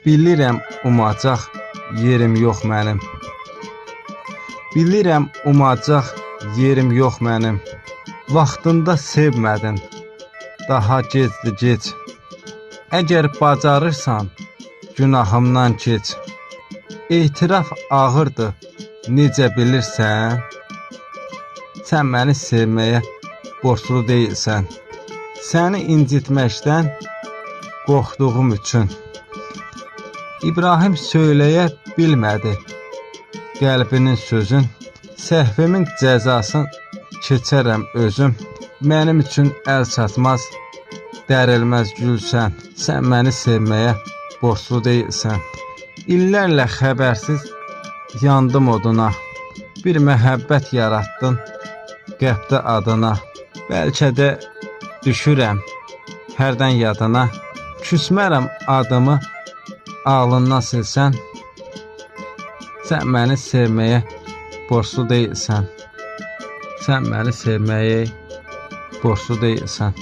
Bilirəm umacaq yerim yox mənim. Bilirəm umacaq yerim yox mənim. Vaxtında sevmədin, daha gecdir gec. Əgər bacarırsan, günahımdan keç. Etiraf ağırdır, necə bilirsən? Sən məni sevməyə borclu deyilsən. Səni incitməkdən qorxduğum üçün. İbrahim söyləyə bilmədi qəlbinin sözün. Səhvimin cəzasını keçərəm özüm. Mənim üçün əl çatmaz, dərilməz gülsən. Sən məni sevməyə borclu deyilsən. İllərlə xəbərsiz yandım oduna. Bir məhəbbət yaratdın qəlbdə adına. Bəlkə də düşürəm hərdən yadına. Küsmərəm adımı ağlından silsən. Sən məni sevməyə borclu deyilsən. Sən məni sevməyə borclu deyilsən.